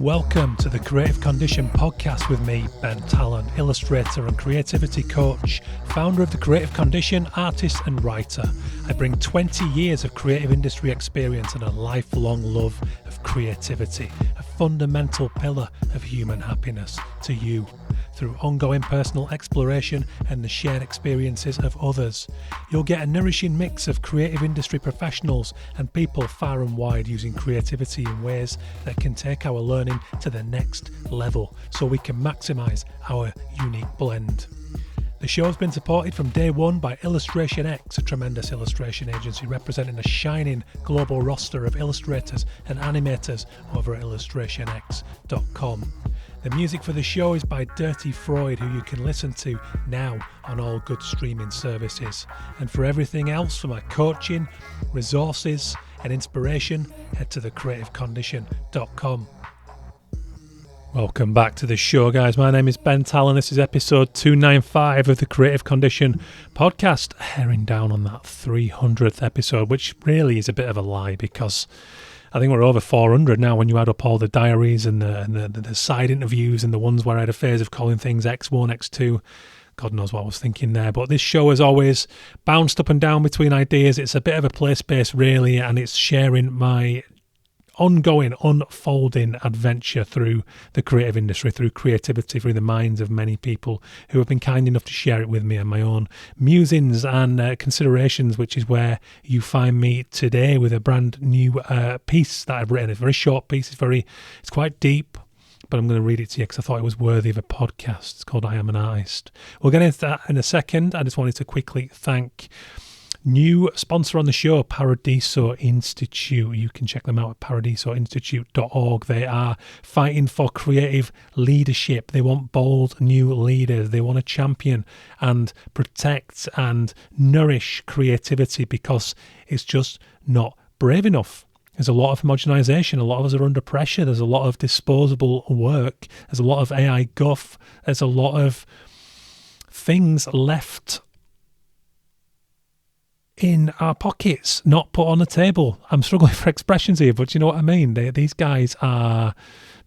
Welcome to the Creative Condition podcast with me, Ben Tallon, illustrator and creativity coach, founder of the Creative Condition, artist and writer. I bring 20 years of creative industry experience and a lifelong love of creativity, a fundamental pillar of human happiness, to you through ongoing personal exploration and the shared experiences of others. You'll get a nourishing mix of creative industry professionals and people far and wide using creativity in ways that can take our learning to the next level so we can maximise our unique blend. The show's been supported from day one by Illustration X, a tremendous illustration agency representing a shining global roster of illustrators and animators over at illustrationx.com. The music for the show is by Dirty Freud, who you can listen to now on all good streaming services. And for everything else, for my coaching, resources and inspiration, head to thecreativecondition.com. Welcome back to the show, guys. My name is Ben Tallon. This is episode 295 of the Creative Condition podcast, herring down on that 300th episode, which really is a bit of a lie because I think we're over 400 now when you add up all the diaries and the side interviews and the ones where I had a phase of calling things X1, X2. God knows what I was thinking there. But this show has always bounced up and down between ideas. It's a bit of a play space, really, and it's sharing my ongoing, unfolding adventure through the creative industry, through creativity, through the minds of many people who have been kind enough to share it with me, and my own musings and considerations, which is where you find me today with a brand new piece that I've written. It's a very short piece. It's quite deep, but I'm going to read it to you because I thought it was worthy of a podcast. It's called I Am an Artist. We'll get into that in a second. I just wanted to quickly thank new sponsor on the show, Paradiso Institute. You can check them out at paradisoinstitute.org. They are fighting for creative leadership. They want bold new leaders. They want to champion and protect and nourish creativity because it's just not brave enough. There's a lot of homogenization. A lot of us are under pressure. There's a lot of disposable work. There's a lot of AI guff. There's a lot of things left in our pockets, not put on the table. I'm struggling for expressions here, but you know what I mean. These guys are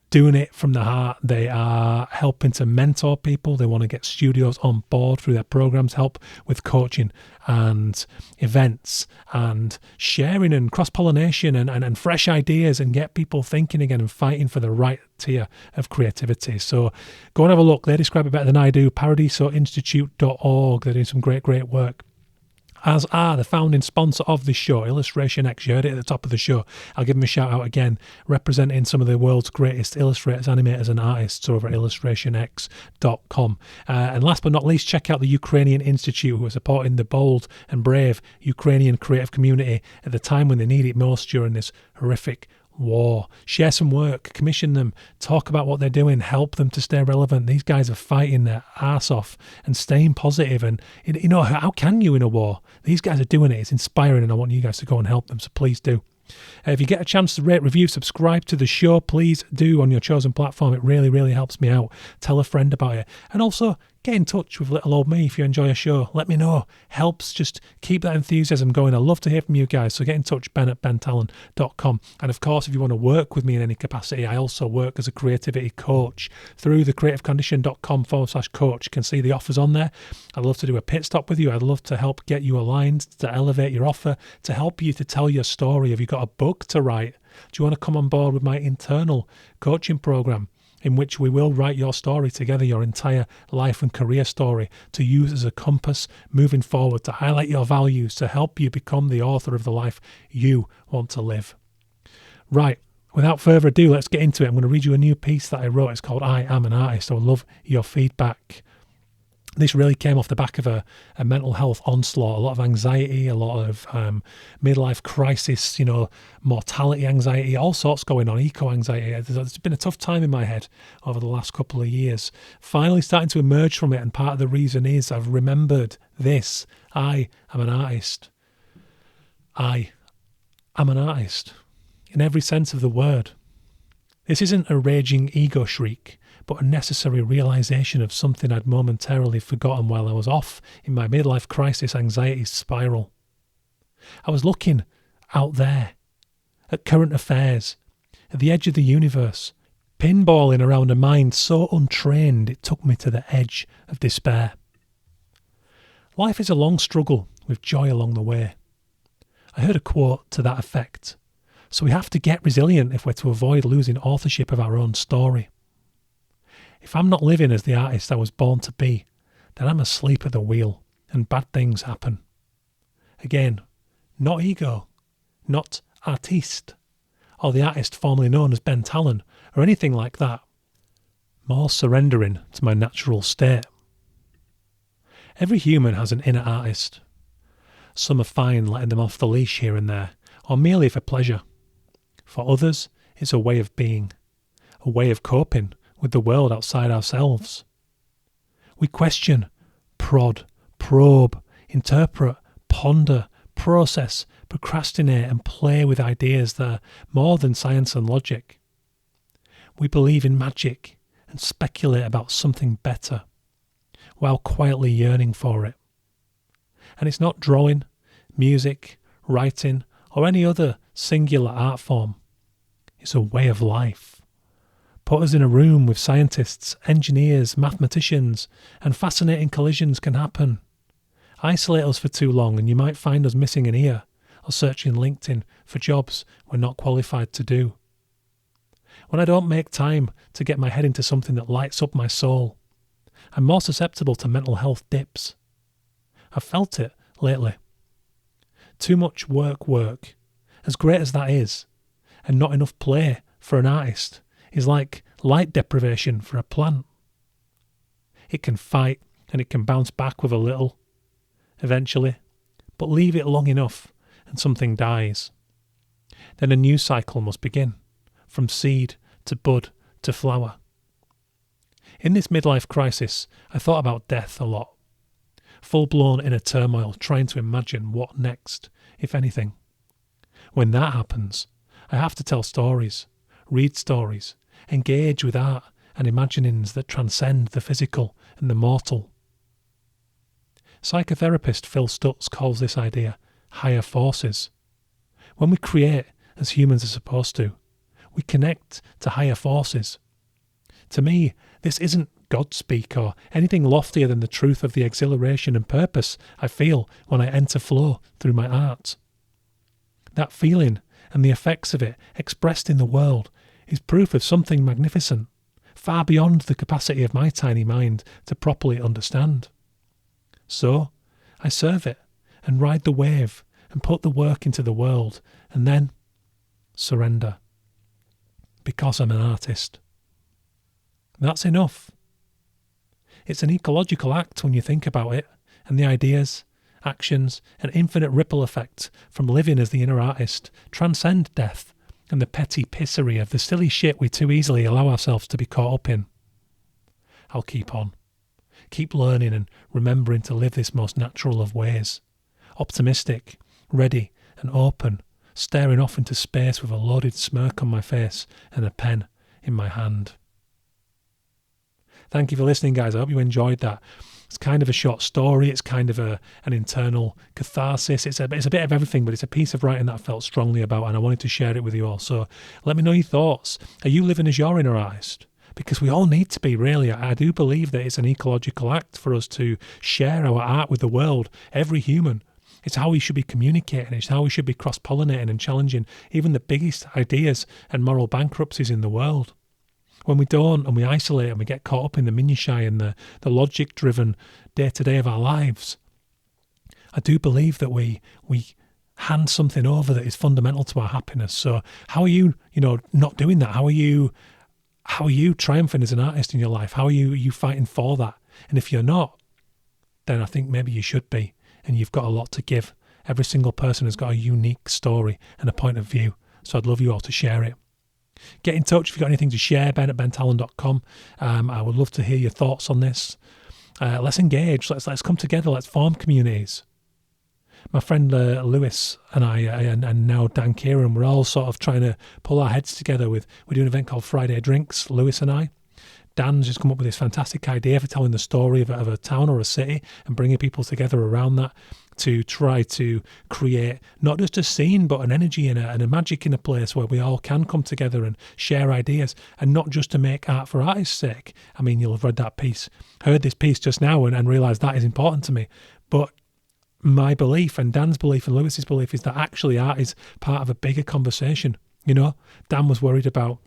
doing it from the heart. They are helping to mentor people. They want to get studios on board through their programs, help with coaching and events and sharing and cross-pollination and fresh ideas and get people thinking again and fighting for the right tier of creativity. So go and have a look. They describe it better than I do. Paradisoinstitute.org. They're doing some great work. As are the founding sponsor of this show, Illustration X. You heard it at the top of the show. I'll give them a shout out again, representing some of the world's greatest illustrators, animators and artists over at illustrationx.com. And last but not least, check out the Ukrainian Institute, who are supporting the bold and brave Ukrainian creative community at the time when they need it most during this horrific war. Share some work, commission them, talk about what they're doing, help them to stay relevant. These guys are fighting their arse off and staying positive. And you know, how can you in a war? These guys are doing it. It's inspiring, and I want you guys to go and help them, so please do. If you get a chance to rate, review, subscribe to the show, please do on your chosen platform. It really helps me out. Tell a friend about it. And also, get in touch with little old me if you enjoy a show. Let me know. Helps just keep that enthusiasm going. I love to hear from you guys. So get in touch, ben@bentallon.com. And of course, if you want to work with me in any capacity, I also work as a creativity coach through thecreativecondition.com/coach. You can see the offers on there. I'd love to do a pit stop with you. I'd love to help get you aligned, to elevate your offer, to help you to tell your story. Have you got a book to write? Do you want to come on board with my internal coaching program, in which we will write your story together, your entire life and career story, to use as a compass moving forward, to highlight your values, to help you become the author of the life you want to live? Right, without further ado, let's get into it. I'm going to read you a new piece that I wrote. It's called I Am an Artist. I would love your feedback. This really came off the back of a mental health onslaught, a lot of anxiety, a lot of midlife crisis, mortality anxiety, all sorts going on, eco-anxiety. There's been a tough time in my head over the last couple of years. Finally starting to emerge from it, and part of the reason is I've remembered this. I am an artist. I am an artist, in every sense of the word. This isn't a raging ego shriek, but a necessary realisation of something I'd momentarily forgotten while I was off in my midlife crisis anxiety spiral. I was looking out there, at current affairs, at the edge of the universe, pinballing around a mind so untrained it took me to the edge of despair. Life is a long struggle with joy along the way. I heard a quote to that effect. So we have to get resilient if we're to avoid losing authorship of our own story. If I'm not living as the artist I was born to be, then I'm asleep at the wheel and bad things happen. Again, not ego, not artiste, or the artist formerly known as Ben Talon, or anything like that. More surrendering to my natural state. Every human has an inner artist. Some are fine letting them off the leash here and there, or merely for pleasure. For others, it's a way of being, a way of coping with the world outside ourselves. We question, prod, probe, interpret, ponder, process, procrastinate and play with ideas that are more than science and logic. We believe in magic and speculate about something better, while quietly yearning for it. And it's not drawing, music, writing, or any other singular art form. It's a way of life. Put us in a room with scientists, engineers, mathematicians, and fascinating collisions can happen. Isolate us for too long and you might find us missing an ear or searching LinkedIn for jobs we're not qualified to do. When I don't make time to get my head into something that lights up my soul, I'm more susceptible to mental health dips. I've felt it lately. Too much work, as great as that is, and not enough play for an artist is like light deprivation for a plant. It can fight and it can bounce back with a little, eventually, but leave it long enough and something dies. Then a new cycle must begin, from seed to bud to flower. In this midlife crisis, I thought about death a lot. Full-blown inner turmoil, trying to imagine what next, if anything. When that happens, I have to tell stories, read stories, engage with art and imaginings that transcend the physical and the mortal. Psychotherapist Phil Stutz calls this idea higher forces. When we create, as humans are supposed to, we connect to higher forces. To me, this isn't God speak or anything loftier than the truth of the exhilaration and purpose I feel when I enter flow through my art. That feeling and the effects of it expressed in the world is proof of something magnificent, far beyond the capacity of my tiny mind to properly understand. So, I serve it and ride the wave and put the work into the world and then surrender. Because I'm an artist. That's enough. It's an ecological act when you think about it, and the ideas, actions, and infinite ripple effect from living as the inner artist transcend death and the petty pissery of the silly shit we too easily allow ourselves to be caught up in. I'll keep on. Keep learning and remembering to live this most natural of ways. Optimistic, ready and open, staring off into space with a loaded smirk on my face and a pen in my hand. Thank you for listening, guys. I hope you enjoyed that. It's kind of a short story. It's kind of an internal catharsis. It's a bit of everything, but it's a piece of writing that I felt strongly about, and I wanted to share it with you all. So let me know your thoughts. Are you living as your inner artist? Because we all need to be, really. I do believe that it's an ecological act for us to share our art with the world, every human. It's how we should be communicating. It's how we should be cross-pollinating and challenging even the biggest ideas and moral bankruptcies in the world. When we don't and we isolate and we get caught up in the minutiae and the logic-driven day-to-day of our lives, I do believe that we hand something over that is fundamental to our happiness. So how are you, not doing that? How are you triumphing as an artist in your life? How are you fighting for that? And if you're not, then I think maybe you should be, and you've got a lot to give. Every single person has got a unique story and a point of view. So I'd love you all to share it. Get in touch if you've got anything to share, ben@bentalon.com. I would love to hear your thoughts on this. Let's engage. Let's come together. Let's form communities. My friend Lewis and I, and now Dan Kieran, we're all sort of trying to pull our heads together we're doing an event called Friday Drinks, Lewis and I, Dan's just come up with this fantastic idea for telling the story of a town or a city and bringing people together around that to try to create not just a scene but an energy and a magic in a place where we all can come together and share ideas, and not just to make art for art's sake. I mean, you'll have read that piece, heard this piece just now and realised that is important to me. But my belief and Dan's belief and Lewis's belief is that actually art is part of a bigger conversation. You know, Dan was worried about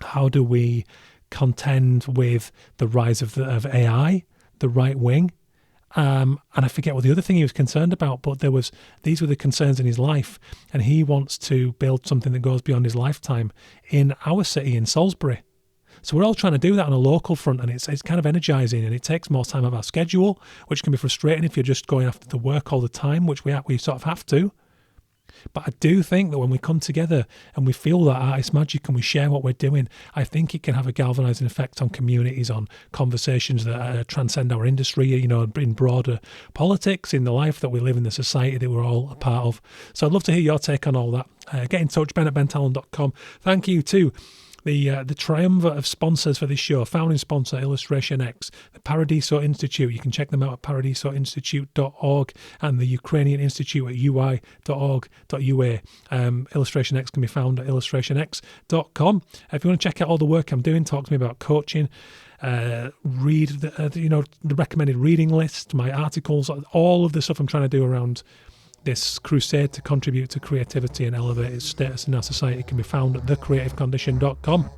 how do we contend with the rise of AI, the right wing, and I forget what the other thing he was concerned about, but these were the concerns in his life, and he wants to build something that goes beyond his lifetime in our city, in Salisbury. So we're all trying to do that on a local front, and it's kind of energising, and it takes more time out of our schedule, which can be frustrating if you're just going after the work all the time, which we sort of have to. But I do think that when we come together and we feel that artist magic and we share what we're doing, I think it can have a galvanising effect on communities, on conversations that transcend our industry, you know, in broader politics, in the life that we live in, the society that we're all a part of. So I'd love to hear your take on all that. Get in touch, ben@bentallon.com. Thank you to the triumvirate of sponsors for this show: founding sponsor Illustration X, the Paradiso Institute, you can check them out at paradisoinstitute.org, and the Ukrainian Institute at ui.org.ua. Illustration X can be found at illustrationx.com. If you want to check out all the work I'm doing, talk to me about coaching, read the recommended reading list, my articles, all of the stuff I'm trying to do around this crusade to contribute to creativity and elevate its status in our society can be found at thecreativecondition.com.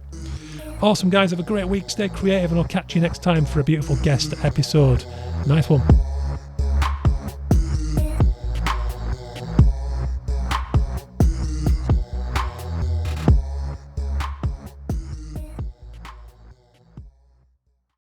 Awesome, guys. Have a great week. Stay creative, and I'll catch you next time for a beautiful guest episode. Nice one.